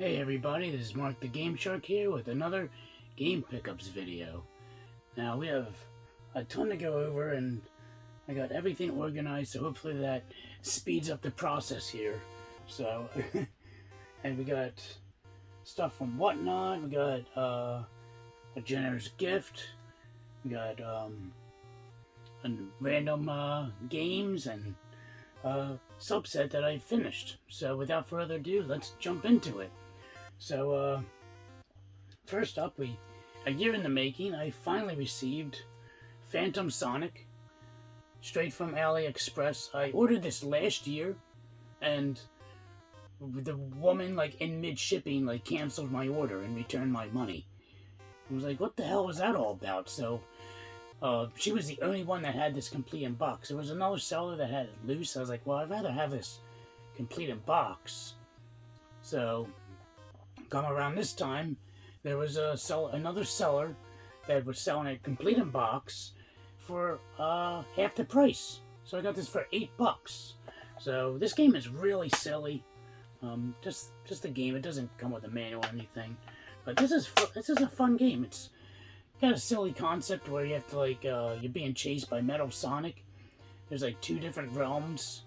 Hey everybody, this is Mark the Game Shark here with another game pickups video. Now we have a ton to go over and I got everything organized, so hopefully that speeds up the process here. So, and we got stuff from Whatnot, we got a generous gift, we got random games and subset that I finished. So without further ado, let's jump into it. So, first up, a year in the making, I finally received Phantom Sonic, straight from AliExpress. I ordered this last year, and the woman, in mid-shipping, canceled my order and returned my money. I was like, what the hell was that all about? So, she was the only one that had this complete in box. There was another seller that had it loose. I was like, well, I'd rather have this complete in box. So, come around this time, there was another seller that was selling it complete in box for half the price. So I got this for $8. So this game is really silly. Just the game. It doesn't come with a manual or anything. But this is a fun game. It's got a silly concept where you have to you're being chased by Metal Sonic. There's two different realms,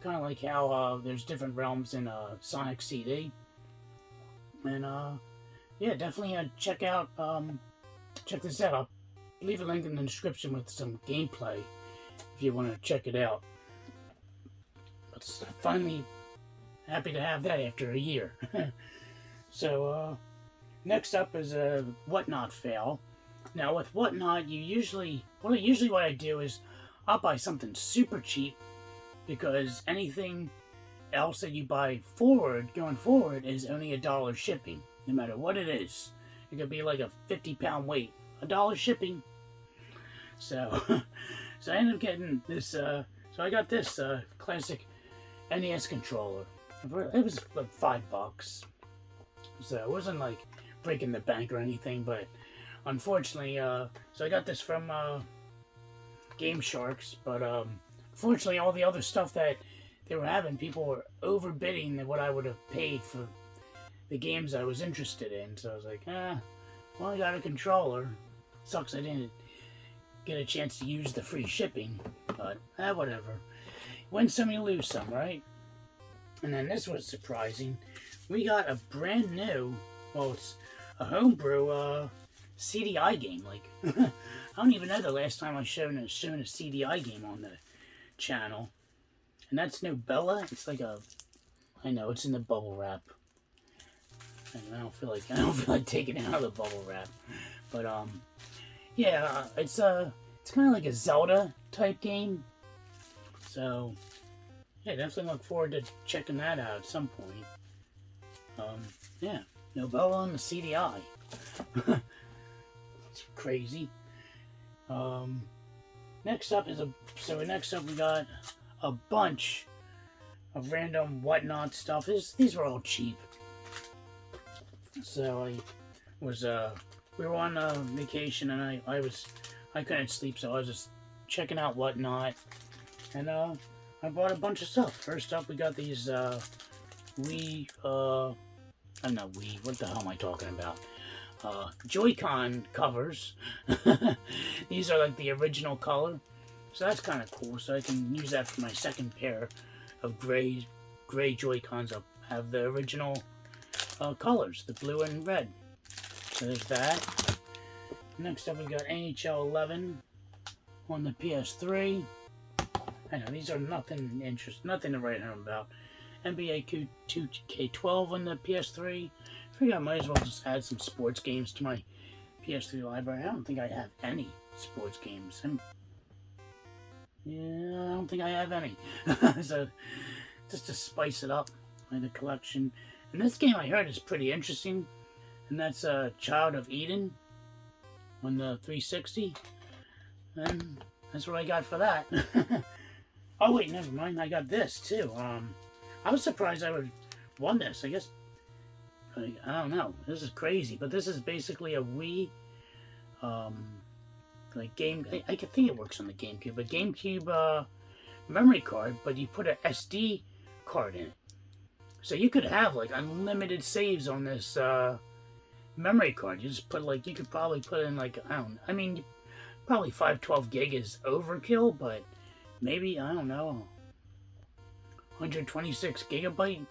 kind of like how there's different realms in Sonic CD. And yeah, definitely check this out. I'll leave a link in the description with some gameplay if you want to check it out. But finally happy to have that after a year. So next up is a Whatnot fail. Now with Whatnot, usually what I do is I'll buy something super cheap, because anything else that you buy going forward is only $1 shipping, no matter what it is. It could be like a 50-pound weight, $1 shipping. So I ended up getting this. So I got this classic Nes Controller. It was like $5, so it wasn't like breaking the bank or anything. But unfortunately, so I got this from Game Sharks. But unfortunately, all the other stuff that they were having, people were overbidding than what I would have paid for the games I was interested in. So I was like, well, I got a controller. Sucks I didn't get a chance to use the free shipping, but whatever. Win some, you lose some, right? And then this was surprising. We got a brand new, well, it's a homebrew CDI game. I don't even know the last time I shown a CDI game on the channel. And that's Nobella. It's I know it's in the bubble wrap. And I don't feel like taking it out of the bubble wrap. But yeah, it's kind of like a Zelda type game. So yeah, definitely look forward to checking that out at some point. Yeah, Nobella on the CDI. It's crazy. Next up we got a bunch of random Whatnot stuff. These were all cheap. So we were on vacation, and I couldn't sleep, so I was just checking out Whatnot, and I bought a bunch of stuff. First up, we got these what the hell am I talking about? Joy-Con covers. These are the original color. So that's kind of cool. So I can use that for my second pair of gray Joy-Cons. I'll have the original colors, the blue and red. So there's that. Next up, we got NHL 11 on the PS3. I know these are nothing to write home about. NBA 2K12 on the PS3. I figured I might as well just add some sports games to my PS3 library. I don't think I have any sports games. Yeah, I don't think I have any. So, just to spice it up, the collection. And this game I heard is pretty interesting. And that's Child of Eden on the 360. And that's what I got for that. Oh wait, never mind. I got this too. I was surprised I would won this. I guess, I don't know. This is crazy. But this is basically a Wii game. I think it works on the GameCube. A GameCube memory card, but you put an SD card in it. So you could have like unlimited saves on this memory card. You just put like, you could probably put in like, I mean, probably 512 gig is overkill, but maybe, I don't know, 126 gigabyte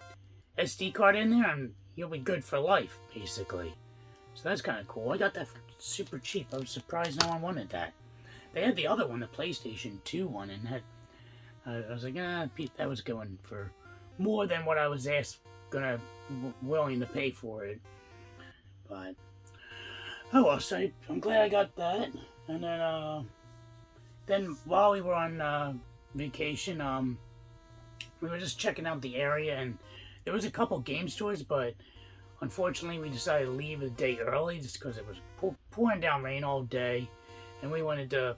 SD card in there, and you'll be good for life, basically. So that's kind of cool. I got that for super cheap. I was surprised no one wanted that. They had the other one, the PlayStation 2 one, and that I was like, that was going for more than what I was willing to pay for it. But oh well, so I'm glad I got that. And then while we were on vacation, we were just checking out the area, and there was a couple game stores, but unfortunately we decided to leave a day early just because it was pouring down rain all day, and we wanted to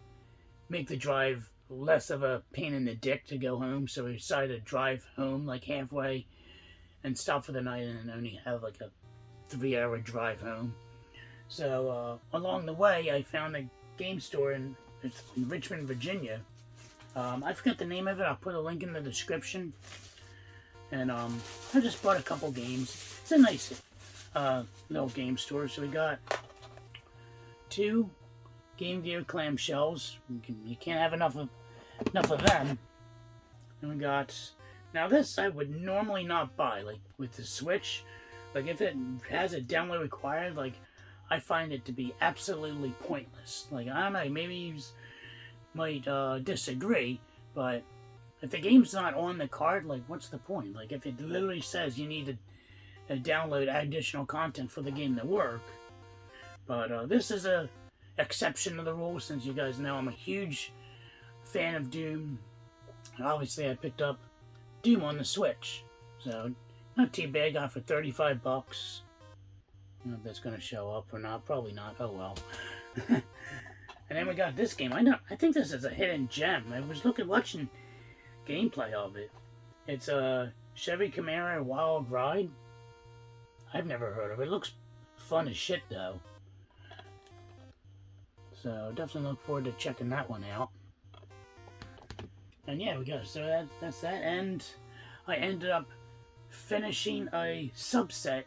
make the drive less of a pain in the dick to go home. So we decided to drive home like halfway and stop for the night, and then only have like a 3-hour drive home. So along the way, I found a game store in Richmond, Virginia. I forgot the name of it. I'll put a link in the description. And I just bought a couple games. It's a nice little game store. So we got 2 Game Gear clamshells. You can't have enough of them. And we got, now this I would normally not buy, like with the Switch. Like if it has a download required, like I find it to be absolutely pointless. Like I don't know, maybe you might disagree, but if the game's not on the card, like what's the point? Like if it literally says you need to download additional content for the game to work. But this is a exception to the rule, since you guys know I'm a huge fan of Doom. Obviously I picked up Doom on the Switch, so not too bad. Got it for 35 bucks. I don't know if that's going to show up or not. Probably not. Oh well. And then we got this game. I think this is a hidden gem. I was watching gameplay of it. It's a Chevy Camaro Wild Ride. I've never heard of it. It looks fun as shit though. So definitely look forward to checking that one out. And yeah, we got, so that's that. And I ended up finishing a subset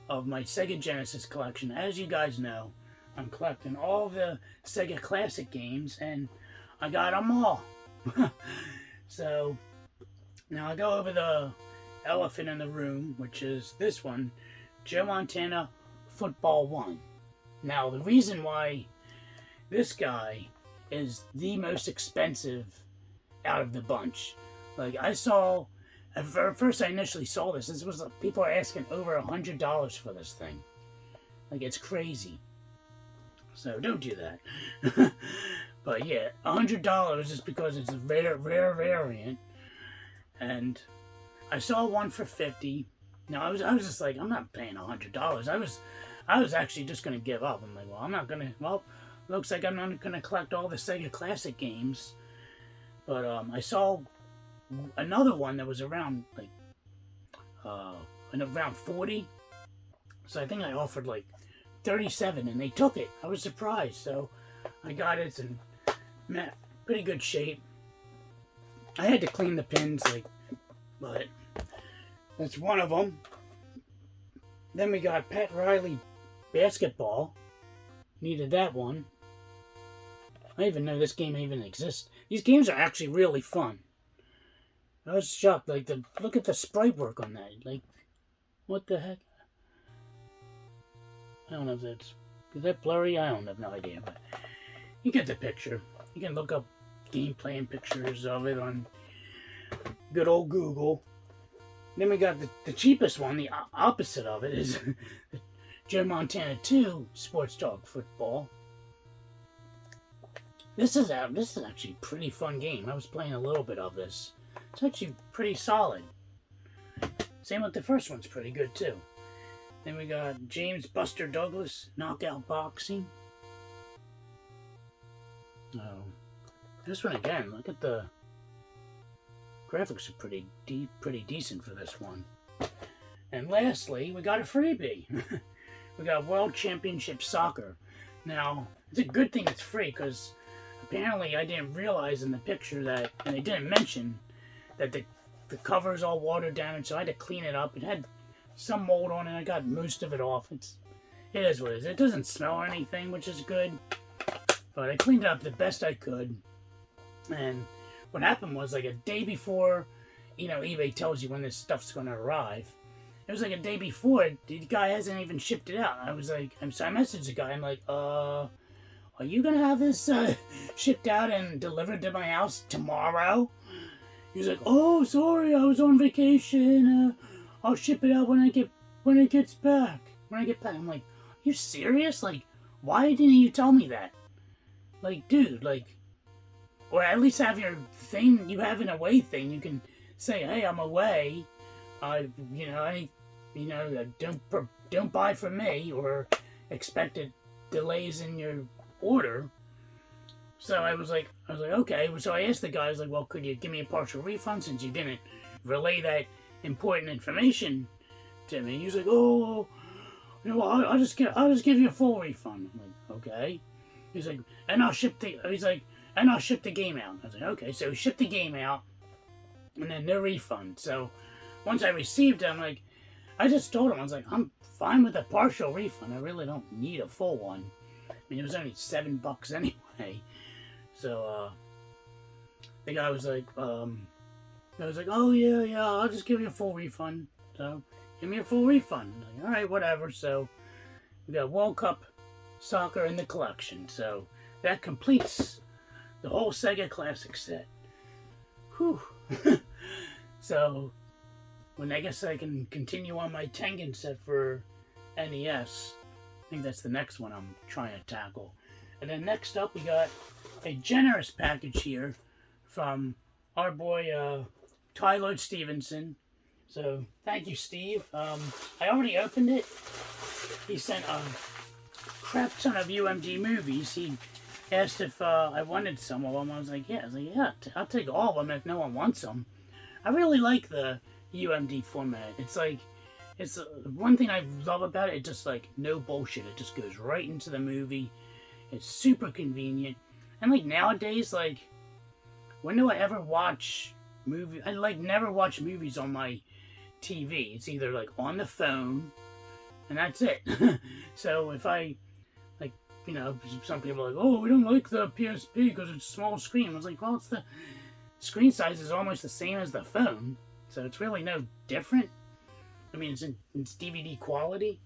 of my Sega Genesis collection. As you guys know, I'm collecting all the Sega Classic games, and I got them all. So now I go over the elephant in the room, which is this one, Joe Montana Football 1. Now the reason why this guy is the most expensive out of the bunch, like I saw, at first I initially saw this was like, people are asking over $100 for this thing. Like it's crazy. So don't do that. But yeah, $100 just because it's a rare variant. And I saw one for $50. Now I was just like, I'm not paying $100. I was actually just gonna give up. I'm like, well, I'm not gonna. Well, looks like I'm not gonna collect all the Sega Classic games. But I saw another one that was around like around 40. So I think I offered like 37, and they took it. I was surprised. So I got it. It's in pretty good shape. I had to clean the pins, like, but that's one of them. Then we got Pat Riley Basketball. Needed that one. I didn't even know this game even exists. These games are actually really fun. I was shocked. Like, look at the sprite work on that. Like, what the heck? I don't know if is that blurry? I don't have no idea, but you get the picture. You can look up gameplay and pictures of it on good old Google. Then we got the cheapest one, the opposite of it, is Joe Montana 2 Sports Dog Football. This is actually a pretty fun game. I was playing a little bit of this. It's actually pretty solid. Same with the first one's pretty good too. Then we got James Buster Douglas Knockout Boxing. Oh, this one again. Look at the graphics are pretty decent for this one. And lastly, we got a freebie. We got World Championship Soccer. Now, it's a good thing it's free, because apparently I didn't realize in the picture that, and they didn't mention, that the the cover's all water damaged, so I had to clean it up. It had some mold on it. I got most of it off. It is what it is. It doesn't smell or anything, which is good. But I cleaned it up the best I could. And what happened was, like, a day before, eBay tells you when this stuff's going to arrive. It was like a day before. The guy hasn't even shipped it out. I was like, I messaged the guy. I'm like, are you going to have this shipped out and delivered to my house tomorrow? He was like, oh, sorry, I was on vacation. I'll ship it out when it gets back. When I get back. I'm like, you serious? Like, why didn't you tell me that? Like, dude, like, or at least have your thing, you have an away thing. You can say, hey, I'm away. Don't buy from me, or expected delays in your order. So I was like, okay. So I asked the guy, I was like, well, could you give me a partial refund since you didn't relay that important information to me? He was like, oh, I'll just give you a full refund. I'm like, okay. He's like, and I'll ship the game out. I was like, okay. So he shipped the game out, and then no refund. So once I received it, I'm like, I just told him, I was like, I'm fine with a partial refund. I really don't need a full one. I mean, it was only $7 anyway. So the guy was like, oh yeah, I'll just give you a full refund. So give me a full refund. I'm like, all right, whatever. So we got World Cup soccer in the collection. So that completes the whole Sega Classic set. Whew. So, I guess I can continue on my Tengen set for NES. I think that's the next one I'm trying to tackle. And then next up, we got a generous package here from our boy Tylord Stevenson. So, thank you, Steve. I already opened it. He sent a crap ton of UMD movies. He asked if I wanted some of them. I was like, yeah. I'll take all of them if no one wants them. I really like the UMD format. It's like, it's one thing I love about it. It's just like no bullshit. It just goes right into the movie. It's super convenient. And like nowadays, like, when do I ever watch movies? I like never watch movies on my TV. It's either like on the phone, and that's it. So if I, like, some people are like, oh, we don't like the PSP because it's small screen. I was like, well, it's the screen size is almost the same as the phone, so it's really no different. I mean, it's DVD quality.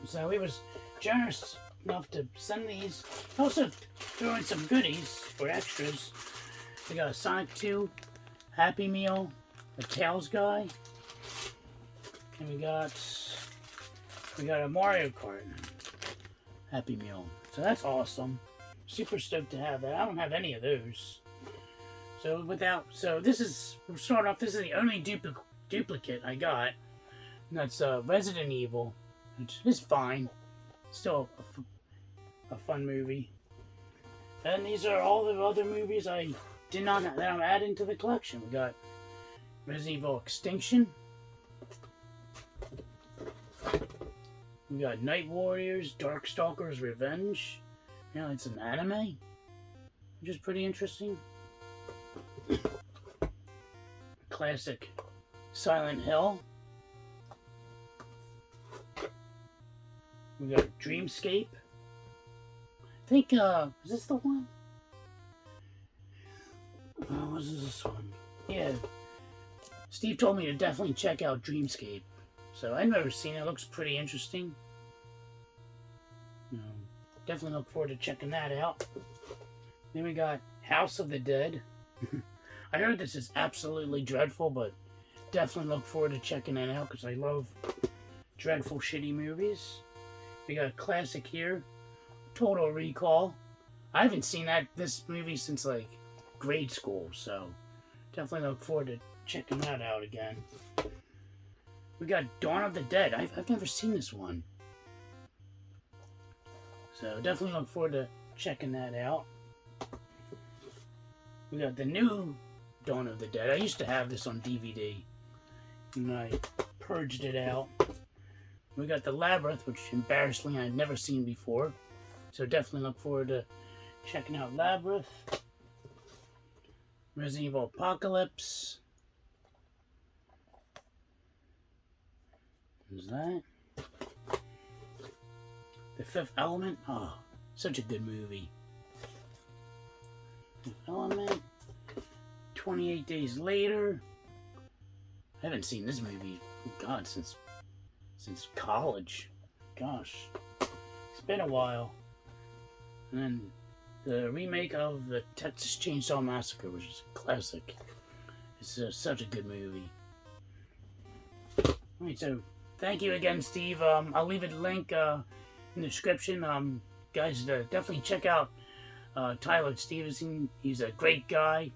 So he was generous enough to send these. Also threw in some goodies or extras. We got a Sonic 2 Happy Meal, a Tails guy, and we got a Mario Kart Happy Meal. So that's awesome. Super stoked to have that. I don't have any of those. So this is the only duplicate I got. And that's Resident Evil, which is fine. Still a fun movie. And these are all the other movies that I'm adding to the collection. We got Resident Evil Extinction. We got Night Warriors, Darkstalkers Revenge. Yeah, it's an anime, which is pretty interesting. Classic Silent Hill. We got Dreamscape. I think, is this the one? Oh, what is this one? Yeah. Steve told me to definitely check out Dreamscape. So I've never seen it. It looks pretty interesting. Definitely look forward to checking that out. Then we got House of the Dead. I heard this is absolutely dreadful, but definitely look forward to checking that out because I love dreadful, shitty movies. We got a classic here, Total Recall. I haven't seen this movie since like grade school, so definitely look forward to checking that out again. We got Dawn of the Dead. I've never seen this one, so definitely look forward to checking that out. We got the new Dawn of the Dead. I used to have this on DVD, and I purged it out. We got the Labyrinth, which embarrassingly I'd never seen before, so definitely look forward to checking out Labyrinth. Resident Evil Apocalypse. opens that. The Fifth Element. Oh, such a good movie. Fifth Element. 28 Days Later. I haven't seen this movie, God, since college. Gosh, it's been a while. And then the remake of the Texas Chainsaw Massacre, which is a classic. It's such a good movie. Alright, so thank you again, Steve. I'll leave a link in the description. Guys, definitely check out Tylord Stevenson. He's a great guy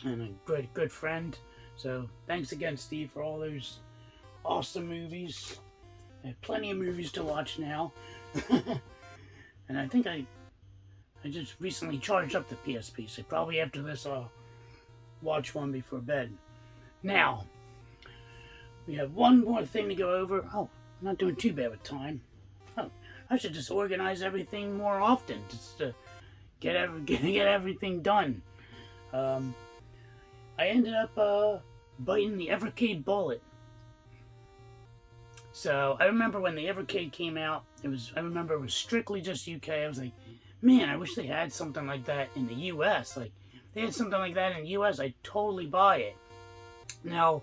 and a good friend. So thanks again, Steve, for all those awesome movies. I have plenty of movies to watch now. And I think I just recently charged up the PSP, so probably after this I'll watch one before bed. Now, we have one more thing to go over. Oh, I'm not doing too bad with time. Oh, I should just organize everything more often, just to get everything done. I ended up biting the Evercade bullet. So I remember when the Evercade came out, I remember it was strictly just UK. I was like, man, I wish they had something like that in the US. Like, if they had something like that in the US, I'd totally buy it. Now,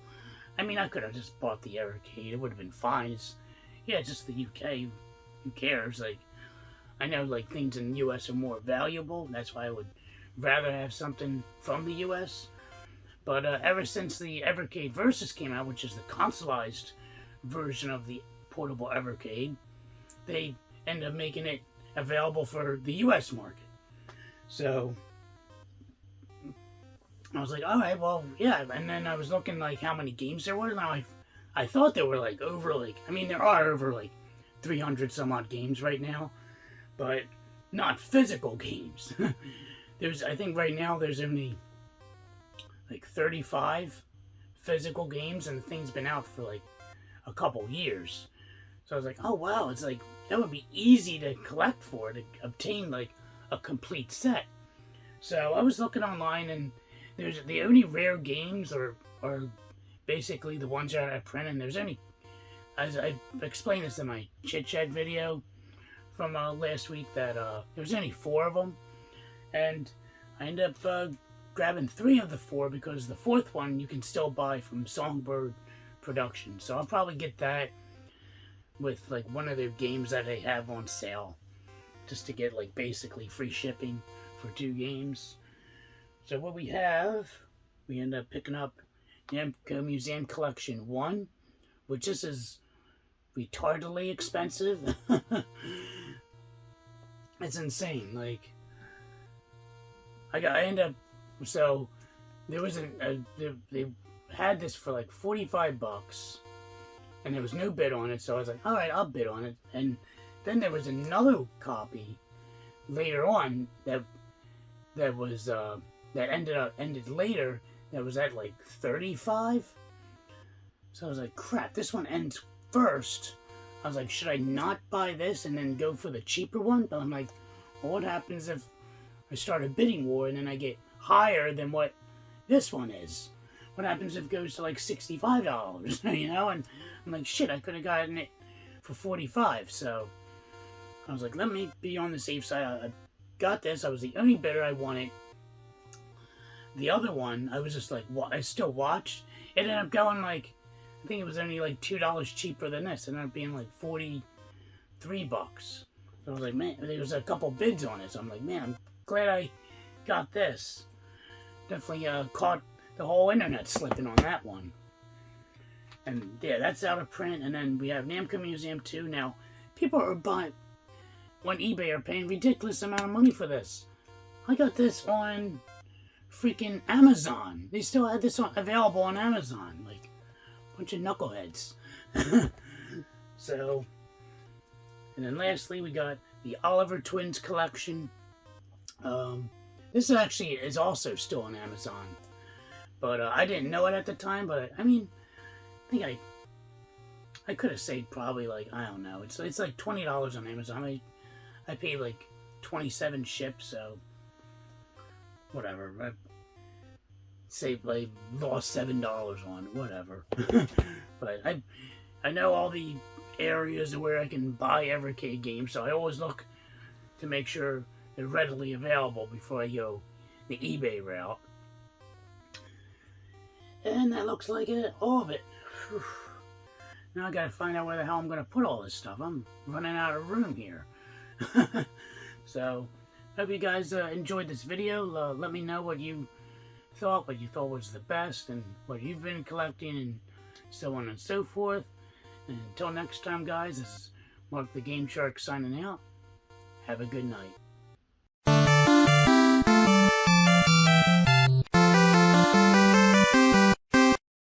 I mean, I could have just bought the Evercade. It would have been fine. It's just the UK. Who cares? Like, I know, like, things in the US are more valuable. That's why I would rather have something from the US. But ever since the Evercade Versus came out, which is the consoleized version of the portable Evercade, they end up making it available for the US market. So I was like, alright, well, yeah. And then I was looking like how many games there were. Now I thought there were like over like, I mean, there are over like 300 some odd games right now, but not physical games. I think right now there's only like 35 physical games, and the thing's been out for like a couple years. So I was like, oh wow, it's like, that would be easy to collect for, to obtain like a complete set. So I was looking online, and there's the only rare games are basically the ones that I print, and there's only, as I explained this in my chit chat video from last week, that there's only 4 of them, and I ended up grabbing 3 of the 4 because the 4th one you can still buy from Songbird Productions. So I'll probably get that with like one of their games that they have on sale, just to get like basically free shipping for 2 games. So what we end up picking up Namco Museum Collection 1, which this is retardedly expensive. It's insane. Like, I end up, so there was they had this for like $45, and there was no bid on it. So I was like, all right, I'll bid on it. And then there was another copy later on that was that ended later, that was at like 35. So I was like, crap, this one ends first. I was like, should I not buy this and then go for the cheaper one? But I'm like, well, what happens if I start a bidding war and then I get higher than what this one is? What happens if it goes to like $65, you know? And I'm like, shit, I could have gotten it for 45. So I was like, let me be on the safe side. I got this. I was the only bidder. I wanted. The other one, I was just like, I still watched. It ended up going like, I think it was only like $2 cheaper than this. It ended up being like $43. So I was like, man, there was a couple bids on it. So I'm like, man, I'm glad I got this. Definitely caught the whole internet slipping on that one. And yeah, that's out of print. And then we have Namco Museum 2. Now, people are buying, on eBay, are paying ridiculous amount of money for this. I got this on freaking Amazon. They still had this available on Amazon. Like, a bunch of knuckleheads. So, and then lastly, we got the Oliver Twins collection. This actually is also still on Amazon. But I didn't know it at the time. But I mean, I think I could have saved probably like, I don't know. It's like $20 on Amazon. I paid like 27 ships, so whatever. I saved, like, lost $7 on it, whatever. But I know all the areas where I can buy Evercade games, so I always look to make sure they're readily available before I go the eBay route. And that looks like it, all of it. Whew. Now I gotta find out where the hell I'm gonna put all this stuff. I'm running out of room here. So, hope you guys enjoyed this video. Let me know what you thought was the best, and what you've been collecting, and so on and so forth. And until next time, guys, this is Mark the Game Shark signing out. Have a good night.